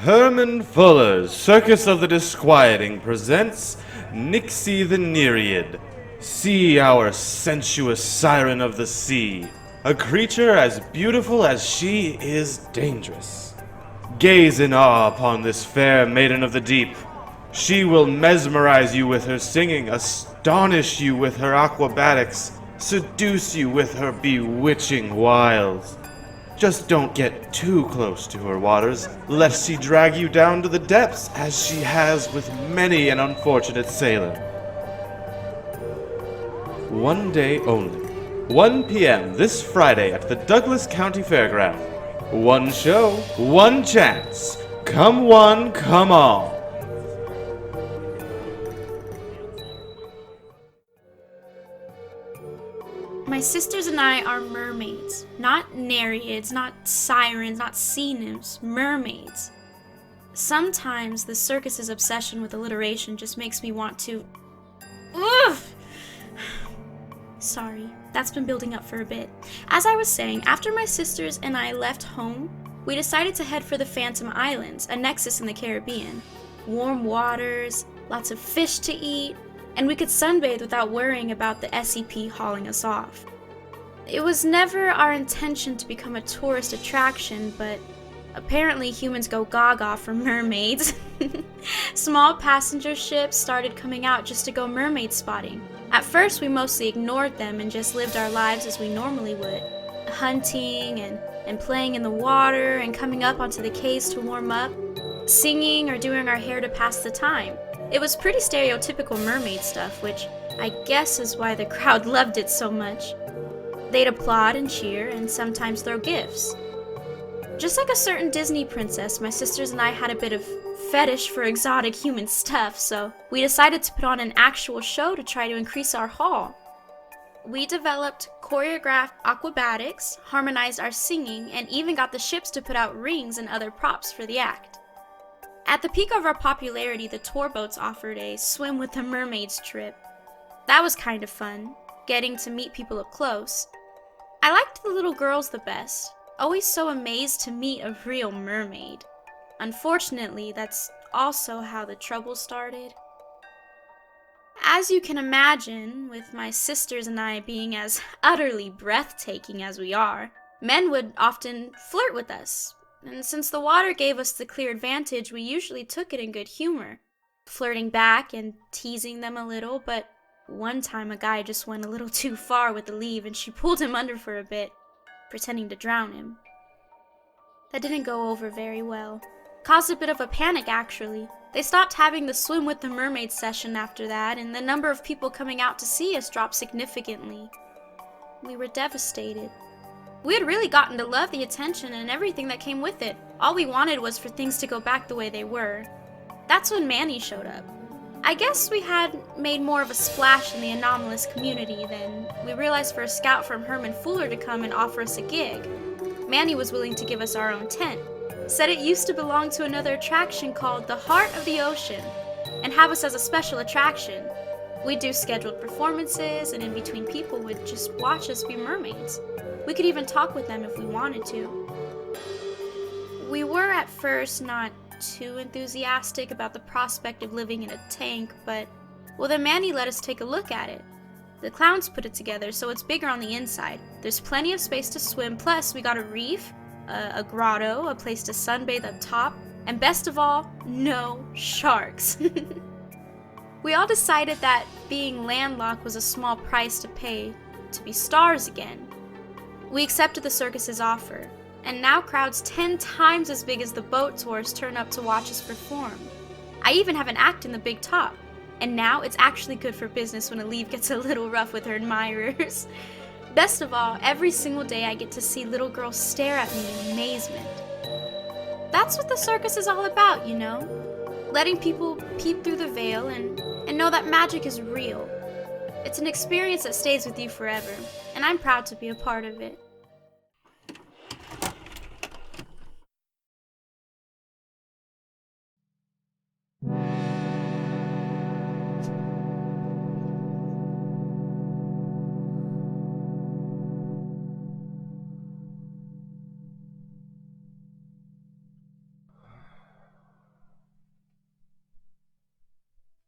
Herman Fuller's Circus of the Disquieting presents Nixie the Nereid. See our sensuous siren of the sea, a creature as beautiful as she is dangerous. Gaze in awe upon this fair maiden of the deep. She will mesmerize you with her singing, astonish you with her acrobatics, seduce you with her bewitching wiles. Just don't get too close to her waters, lest she drag you down to the depths, as she has with many an unfortunate sailor. One day only. 1 p.m. this Friday at the Douglas County Fairground. One show, one chance. Come one, come all. My sisters and I are mermaids. Not nereids, not sirens, not sea nymphs. Mermaids. Sometimes the circus's obsession with alliteration just makes me want to... Oof! Sorry, that's been building up for a bit. As I was saying, after my sisters and I left home, we decided to head for the Phantom Islands, a nexus in the Caribbean. Warm waters, lots of fish to eat, and we could sunbathe without worrying about the SCP hauling us off. It was never our intention to become a tourist attraction, but apparently humans go gaga for mermaids. Small passenger ships started coming out just to go mermaid spotting. At first we mostly ignored them and just lived our lives as we normally would, hunting and playing in the water and coming up onto the quays to warm up, singing or doing our hair to pass the time. It was pretty stereotypical mermaid stuff, which I guess is why the crowd loved it so much. They'd applaud and cheer and sometimes throw gifts. Just like a certain Disney princess, my sisters and I had a bit of fetish for exotic human stuff, so we decided to put on an actual show to try to increase our haul. We developed choreographed acrobatics, harmonized our singing, and even got the ships to put out rings and other props for the act. At the peak of our popularity, the tour boats offered a swim with the mermaids trip. That was kind of fun, getting to meet people up close. I liked the little girls the best, always so amazed to meet a real mermaid. Unfortunately, that's also how the trouble started. As you can imagine, with my sisters and I being as utterly breathtaking as we are, men would often flirt with us. And since the water gave us the clear advantage, we usually took it in good humor, flirting back and teasing them a little, but one time a guy just went a little too far with the leave and she pulled him under for a bit, pretending to drown him. That didn't go over very well. Caused a bit of a panic, actually. They stopped having the swim with the mermaid session after that, and the number of people coming out to see us dropped significantly. We were devastated. We had really gotten to love the attention and everything that came with it. All we wanted was for things to go back the way they were. That's when Manny showed up. I guess we had made more of a splash in the anomalous community than we realized for a scout from Herman Fuller to come and offer us a gig. Manny was willing to give us our own tent, said it used to belong to another attraction called the Heart of the Ocean, and have us as a special attraction. We'd do scheduled performances, and in between people would just watch us be mermaids. We could even talk with them if we wanted to. We were at first not too enthusiastic about the prospect of living in a tank, but, well, then Manny let us take a look at it. The clowns put it together, so it's bigger on the inside. There's plenty of space to swim, plus we got a reef, a grotto, a place to sunbathe up top, and best of all, no sharks. We all decided that being landlocked was a small price to pay to be stars again. We accepted the circus's offer, and now crowds 10 times as big as the boat tours turn up to watch us perform. I even have an act in the big top, and now it's actually good for business when a leave gets a little rough with her admirers. Best of all, every single day I get to see little girls stare at me in amazement. That's what the circus is all about, you know? Letting people peep through the veil and know that magic is real. It's an experience that stays with you forever, and I'm proud to be a part of it.